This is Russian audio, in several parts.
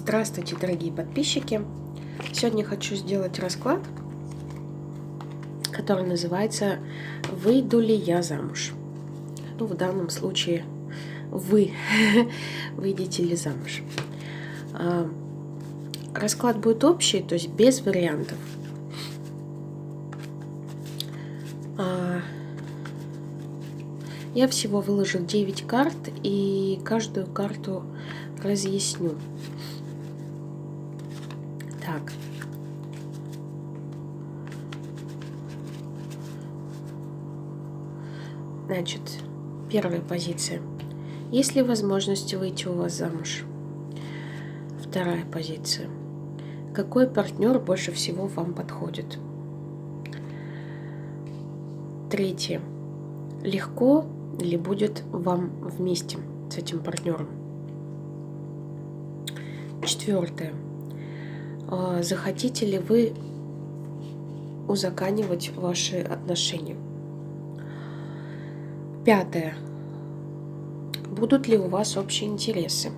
Здравствуйте, дорогие подписчики! Сегодня хочу сделать расклад, который называется «Выйду ли я замуж?». Ну, в данном случае вы выйдете ли замуж. Расклад будет общий, то есть без вариантов. Я всего выложу 9 карт и каждую карту разъясню. Так. Значит, первая позиция. Есть ли возможность выйти у вас замуж? Вторая позиция. Какой партнер больше всего вам подходит? Третье. Легко ли будет вам вместе с этим партнером? Четвертое. Захотите ли вы узаконивать ваши отношения? Пятое. Будут ли у вас общие интересы?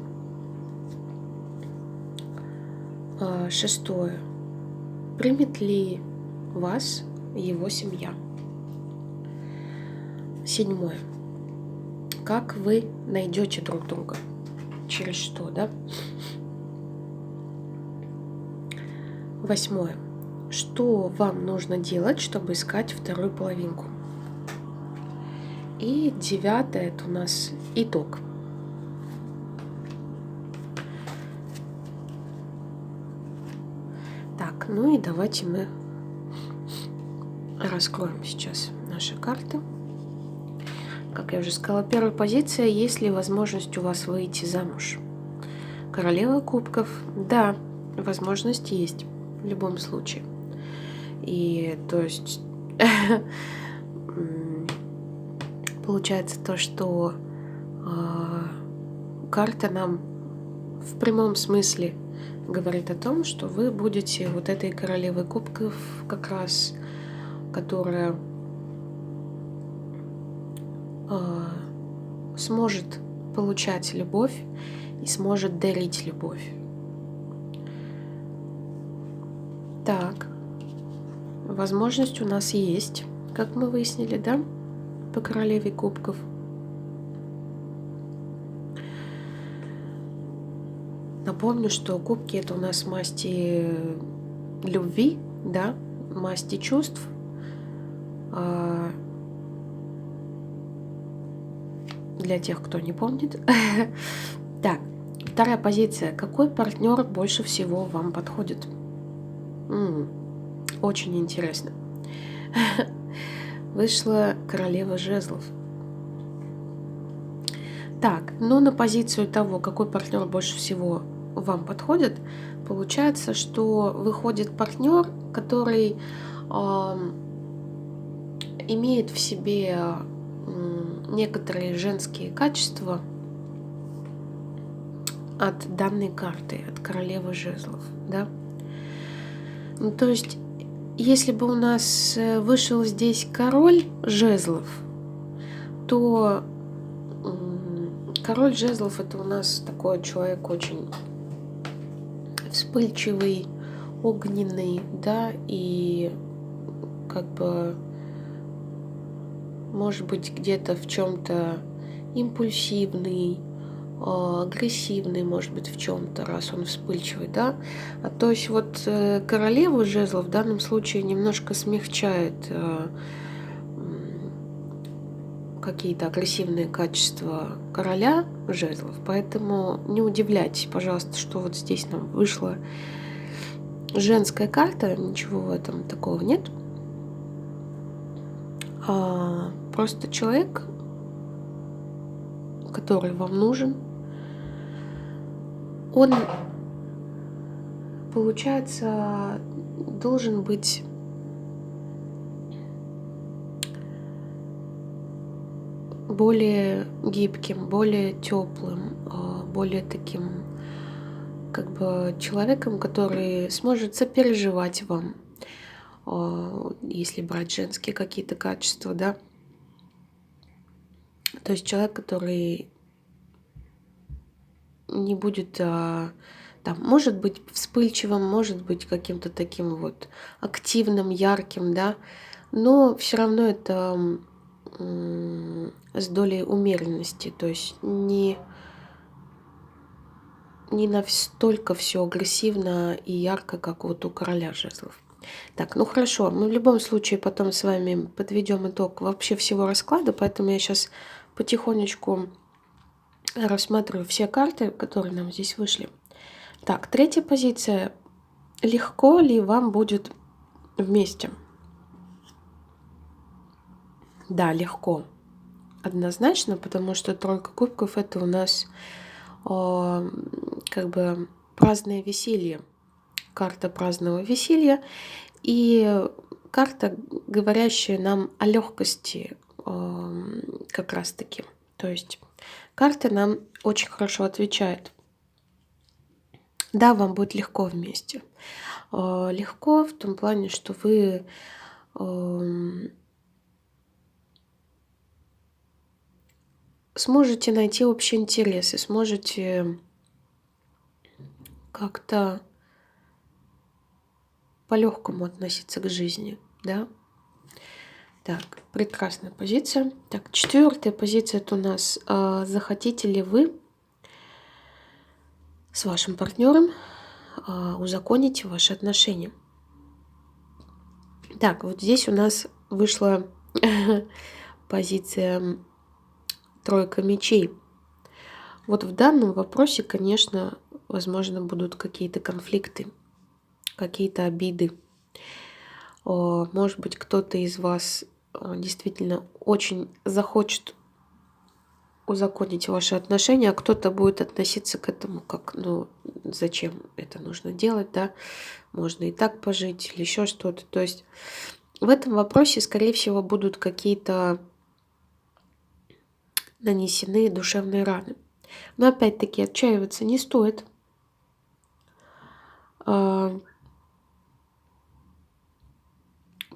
Шестое. Примет ли вас его семья? Седьмое. Как вы найдете друг друга? Через что, да? Восьмое. Что вам нужно делать, чтобы искать вторую половинку? И девятое, это у нас итог. Так, ну и давайте мы раскроем сейчас наши карты. Как я уже сказала, первая позиция. Есть ли возможность у вас выйти замуж? Королева кубков. Да, возможность есть в любом случае. И то есть получается то, что карта нам в прямом смысле говорит о том, что вы будете вот этой королевой кубков как раз, которая сможет получать любовь и сможет дарить любовь. Так, возможность у нас есть, как мы выяснили, да, по королеве кубков. Напомню, что кубки это у нас масти любви, да, масти чувств. Для тех, кто не помнит. Так, вторая позиция. Какой партнер больше всего вам подходит? Очень интересно. Вышла королева жезлов. Так, но на позицию того, какой партнер больше всего вам подходит, получается, что выходит партнер, который имеет в себе некоторые женские качества от данной карты, от королевы жезлов, да? Ну, то есть, если бы у нас вышел здесь король жезлов, то король жезлов это у нас такой человек очень вспыльчивый, огненный, да, и как бы может быть где-то в чем-то импульсивный, агрессивный, может быть, в чем-то, раз он вспыльчивый, да. То есть вот королева жезлов в данном случае немножко смягчает какие-то агрессивные качества короля жезлов, поэтому не удивляйтесь, пожалуйста, что вот здесь нам вышла женская карта, ничего в этом такого нет. Просто человек, который вам нужен, он, получается, должен быть более гибким, более теплым, более таким, как бы, человеком, который сможет сопереживать вам, если брать женские какие-то качества, да. То есть человек, который не будет там, может быть вспыльчивым, может быть каким-то таким вот активным, ярким, да, но все равно это с долей умеренности, то есть не настолько все агрессивно и ярко, как вот у короля жезлов. Так, ну хорошо, мы в любом случае потом с вами подведем итог вообще всего расклада, поэтому я сейчас потихонечку рассматриваю все карты, которые нам здесь вышли. Так, третья позиция. Легко ли вам будет вместе? Да, легко. Однозначно, потому что тройка кубков это у нас как бы праздное веселье. Карта праздного веселья и карта, говорящая нам о легкости как раз-таки. То есть карта нам очень хорошо отвечает. Да, вам будет легко вместе. Легко в том плане, что вы сможете найти общие интересы, сможете как-то по-легкому относиться к жизни, да? Так, прекрасная позиция. Так, четвертая позиция это у нас. Захотите ли вы с вашим партнером узаконить ваши отношения? Так, вот здесь у нас вышла позиция тройка мечей. Вот в данном вопросе, конечно, возможно, будут какие-то конфликты, какие-то обиды. Может быть, кто-то из вас действительно очень захочет узаконить ваши отношения, а кто-то будет относиться к этому как, ну, зачем это нужно делать, да, можно и так пожить или еще что-то. То есть в этом вопросе, скорее всего, будут какие-то нанесены душевные раны. Но опять-таки отчаиваться не стоит.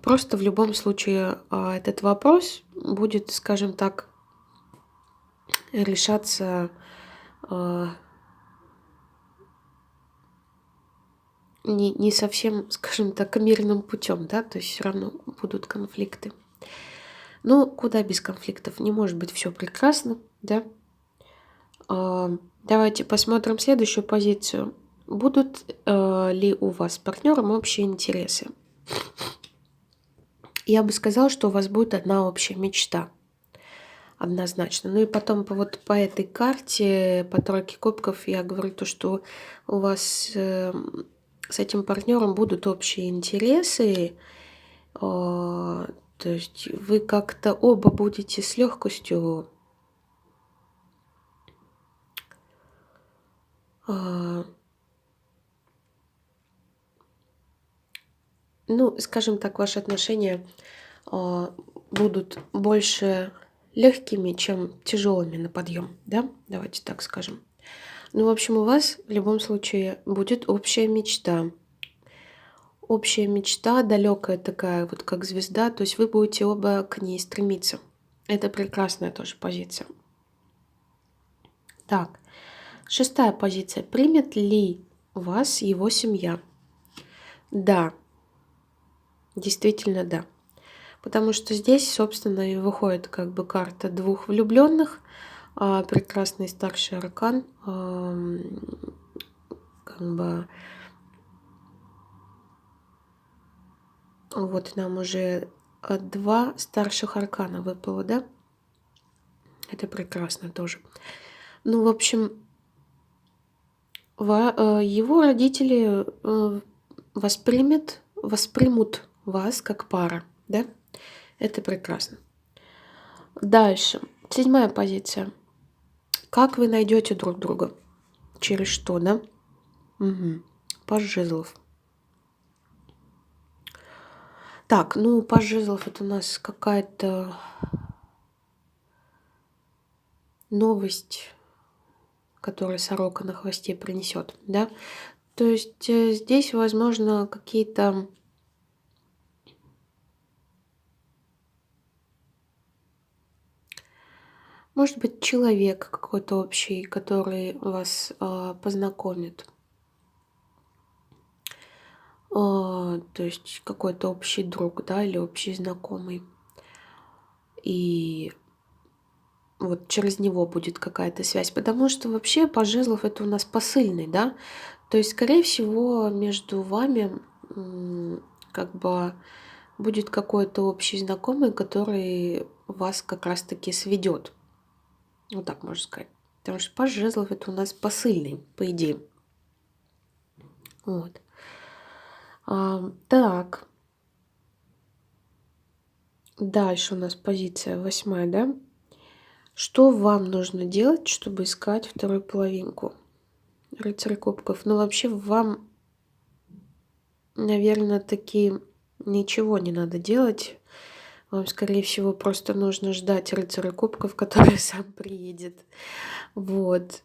Просто в любом случае этот вопрос будет, скажем так, решаться не совсем, скажем так, мирным путем, да, то есть все равно будут конфликты. Ну, куда без конфликтов? Не может быть все прекрасно, да. Давайте посмотрим следующую позицию. Будут ли у вас с партнером общие интересы? Я бы сказала, что у вас будет одна общая мечта. Однозначно. Ну и потом вот по этой карте, по тройке кубков, я говорю то, что у вас с этим партнером будут общие интересы. То есть вы как-то оба будете с легкостью ну, скажем так, ваши отношения будут больше легкими, чем тяжелыми на подъем, да? Давайте так скажем. Ну, в общем, у вас в любом случае будет общая мечта. Общая мечта, далекая такая, вот как звезда, то есть вы будете оба к ней стремиться. Это прекрасная тоже позиция. Так, шестая позиция. Примет ли вас его семья? Да, действительно да. Потому что здесь, собственно, и выходит как бы карта двух влюбленных, прекрасный старший аркан, как бы вот нам уже два старших аркана выпало, да? Это прекрасно тоже. Ну, в общем, его родители воспримут вас как пара, да? Это прекрасно. Дальше. Седьмая позиция. Как вы найдете друг друга? Через что, да? Угу. Паж жезлов. Так, ну, паж жезлов это у нас какая-то новость, которая сорока на хвосте принесет, да? То есть здесь, возможно, какие-то может быть, человек какой-то общий, который вас познакомит. то есть какой-то общий друг, да, или общий знакомый. И вот через него будет какая-то связь. Потому что вообще паж жезлов — это у нас посыльный, да. То есть, скорее всего, между вами как бы будет какой-то общий знакомый, который вас как раз-таки сведет. Вот так можно сказать. Потому что паж жезлов — это у нас посыльный, по идее. Вот. Так, дальше у нас позиция 8, да? Что вам нужно делать, чтобы искать вторую половинку? Рыцарь кубков. Ну, вообще, вам, наверное, таки ничего не надо делать. Вам, скорее всего, просто нужно ждать рыцаря кубков, который сам приедет. Вот.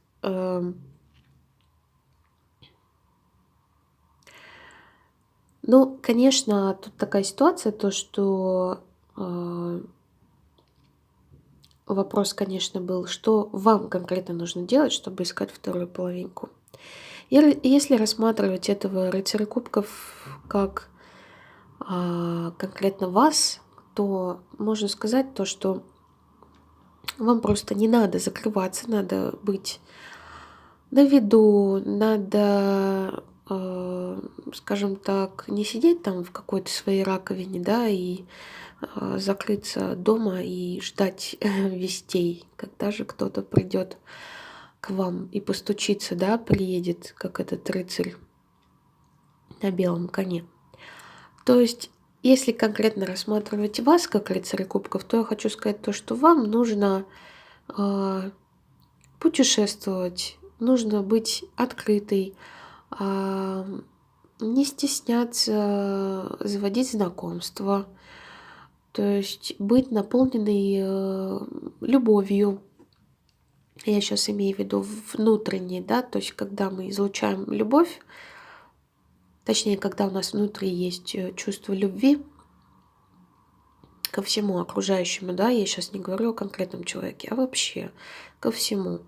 Ну, конечно, тут такая ситуация, то, что вопрос, конечно, был, что вам конкретно нужно делать, чтобы искать вторую половинку. Если рассматривать этого рыцаря кубков как конкретно вас, то можно сказать то, что вам просто не надо закрываться, надо быть на виду, надо, скажем так, не сидеть там в какой-то своей раковине, да, и закрыться дома и ждать вестей, когда же кто-то придет к вам и постучится, да, приедет, как этот рыцарь на белом коне. То есть, если конкретно рассматривать вас как рыцаря кубков, то я хочу сказать то, что вам нужно путешествовать, нужно быть открытой, а, не стесняться заводить знакомства, то есть быть наполненной любовью. Я сейчас имею в виду внутренней, да, то есть когда мы излучаем любовь, точнее, когда у нас внутри есть чувство любви ко всему окружающему, да, я сейчас не говорю о конкретном человеке, а вообще ко всему.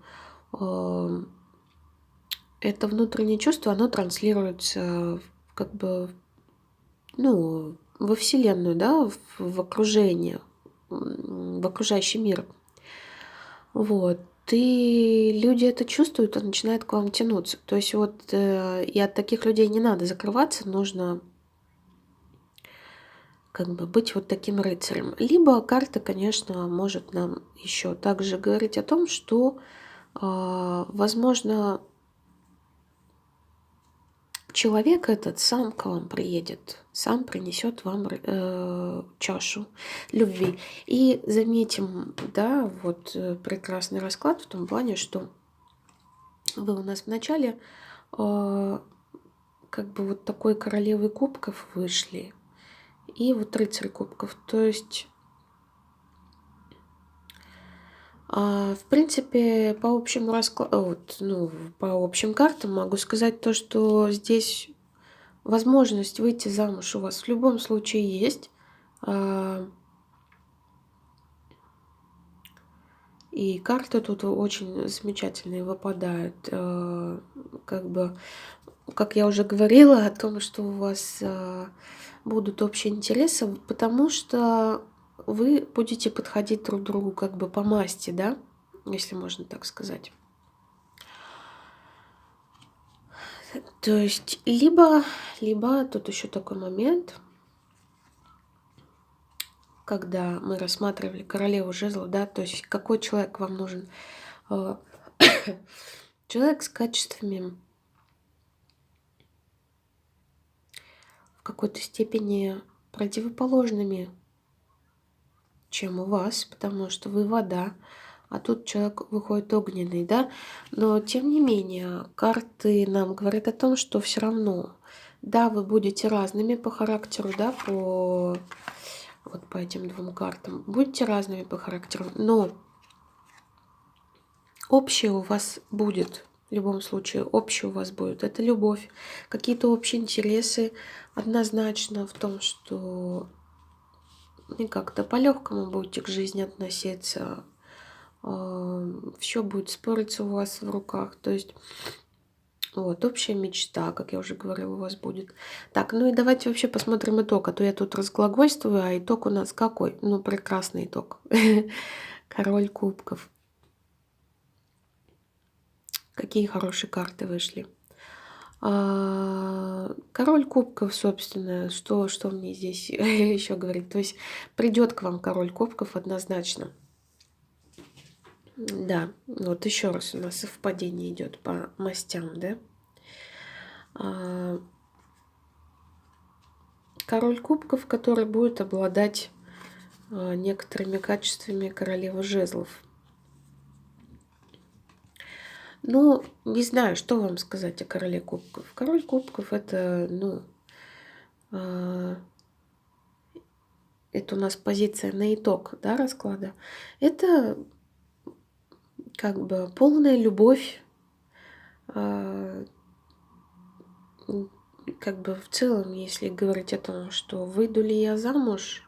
Это внутреннее чувство, оно транслируется как бы, ну, во Вселенную, да, в окружение, в окружающий мир. Вот. И люди это чувствуют и начинают к вам тянуться. То есть вот и от таких людей не надо закрываться, нужно как бы быть вот таким рыцарем. Либо карта, конечно, может нам еще также говорить о том, что, возможно, человек этот сам к вам приедет, сам принесет вам чашу любви. И заметим, да, вот прекрасный расклад в том плане, что вы у нас в начале как бы вот такой королевы кубков вышли и вот рыцарь кубков. То есть, в принципе, по общему раскладу, вот, ну, по общим картам могу сказать то, что здесь возможность выйти замуж у вас в любом случае есть. А, И карты тут очень замечательные выпадают. Как бы, как я уже говорила о том, что у вас будут общие интересы, потому что вы будете подходить друг другу как бы по масти, да, если можно так сказать. То есть, либо тут еще такой момент, когда мы рассматривали королеву жезлов, да, то есть какой человек вам нужен? А, Человек с качествами в какой-то степени противоположными, чем у вас, потому что вы вода, а тут человек выходит огненный, да. Но тем не менее, карты нам говорят о том, что все равно, да, вы будете разными по характеру, да, вот по этим двум картам, будете разными по характеру, но общее у вас будет. В любом случае, общее у вас будет. Это любовь, какие-то общие интересы. Однозначно в том, что и как-то по-легкому будете к жизни относиться. Все будет спориться у вас в руках. То есть Вот, общая мечта, как я уже говорила, у вас будет. Так, ну и давайте вообще посмотрим итог, а то я тут разглагольствую, а итог у нас какой? Ну, прекрасный итог. Король кубков. Какие хорошие карты вышли. Король кубков, собственно, что мне здесь еще говорить? То есть придет к вам король кубков однозначно. Да, вот еще раз у нас совпадение идет по мастям, да? А, Король кубков, который будет обладать некоторыми качествами королевы жезлов. Ну, не знаю, что вам сказать о короле кубков. Король кубков это, ну, это у нас позиция на итог, да, расклада. Это как бы полная любовь, а, как бы в целом, если говорить о том, что выйду ли я замуж,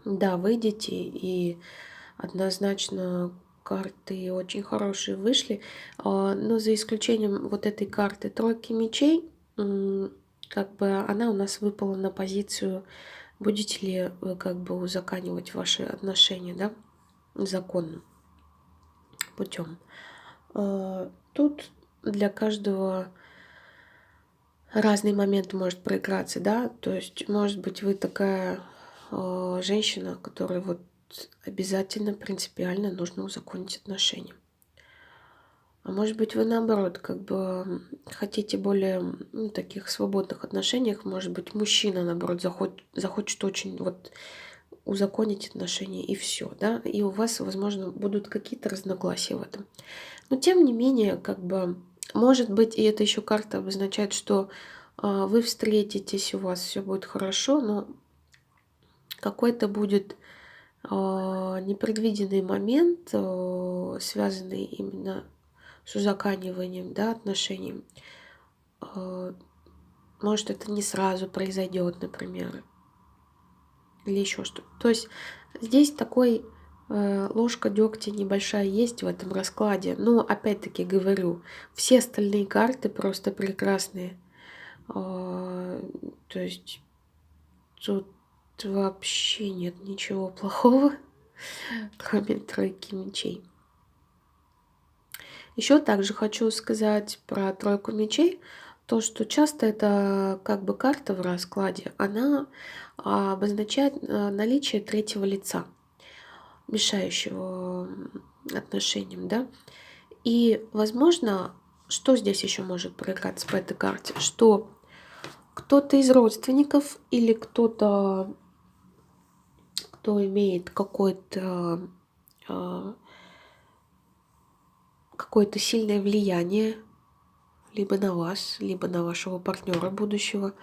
да, выйдете, и однозначно карты очень хорошие вышли, но за исключением вот этой карты тройки мечей, как бы она у нас выпала на позицию, будете ли вы как бы узаконивать ваши отношения, да, законным путем. Тут для каждого разный момент может проиграться, да, то есть, может быть, вы такая женщина, которая вот обязательно, принципиально нужно узаконить отношения. А может быть, вы наоборот, как бы хотите более таких свободных отношениях, может быть, мужчина, наоборот, захочет очень вот узаконить отношения и все, да, и у вас, возможно, будут какие-то разногласия в этом. Но тем не менее, как бы, может быть, и это еще карта обозначает, что вы встретитесь, у вас все будет хорошо, но какой-то будет непредвиденный момент, связанный именно с узаканиванием, да, отношений. Может, это не сразу произойдет, например, или еще что-то. То есть здесь такой ложка дегтя небольшая есть в этом раскладе. Но опять-таки говорю, все остальные карты просто прекрасные. То есть тут вообще нет ничего плохого, кроме тройки мечей. Еще также хочу сказать про тройку мечей, то, что часто это как бы карта в раскладе, она обозначает наличие третьего лица, мешающего отношениям, да. И, возможно, что здесь еще может проиграться по этой карте, что кто-то из родственников или кто-то, кто имеет какое-то сильное влияние либо на вас, либо на вашего партнера будущего,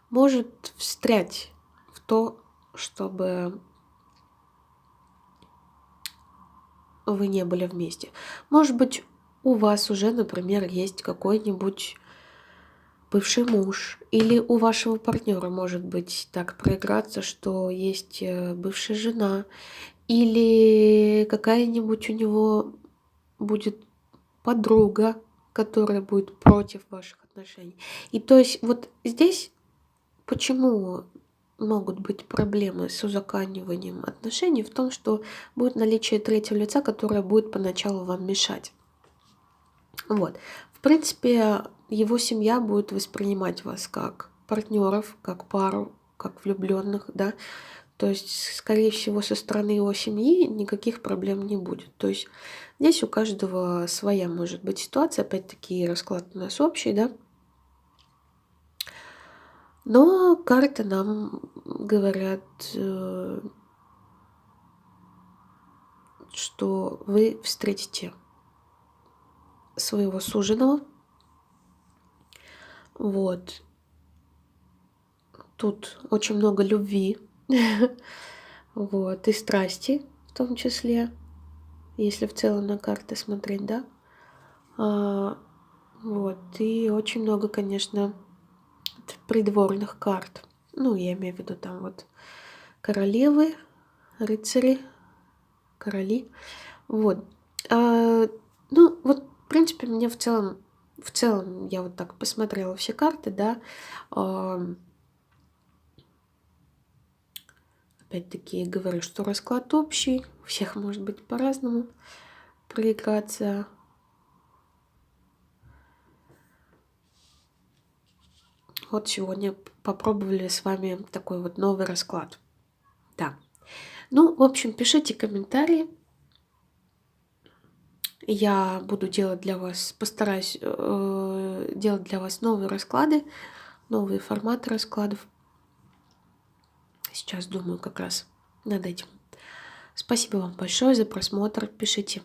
может встрять в то, чтобы вы не были вместе. Может быть, у вас уже, например, есть какой-нибудь бывший муж, или у вашего партнера может быть так проиграться, что есть бывшая жена, или какая-нибудь у него будет подруга, которая будет против ваших отношений. И то есть вот здесь почему могут быть проблемы с узакониванием отношений в том, что будет наличие третьего лица, которое будет поначалу вам мешать. Вот. В принципе, его семья будет воспринимать вас как партнеров, как пару, как влюбленных, да. То есть, скорее всего, со стороны его семьи никаких проблем не будет. То есть здесь у каждого своя может быть ситуация, опять-таки расклад у нас общий, да. Но карты нам говорят, что вы встретите своего суженого. Вот. Тут очень много любви. Вот. И страсти в том числе, если в целом на карты смотреть, да. Вот. И очень много, конечно, придворных карт. Ну, я имею в виду там вот королевы, рыцари, короли. Вот. Ну, вот, в принципе, мне в целом в целом я вот так посмотрела все карты, да. Опять-таки говорю, что расклад общий, у всех может быть по-разному проиграться. Вот сегодня попробовали с вами такой вот новый расклад. Да. Ну, в общем, пишите комментарии. Я буду делать для вас, постараюсь делать для вас новые расклады, новые форматы раскладов. Сейчас думаю как раз над этим. Спасибо вам большое за просмотр. Пишите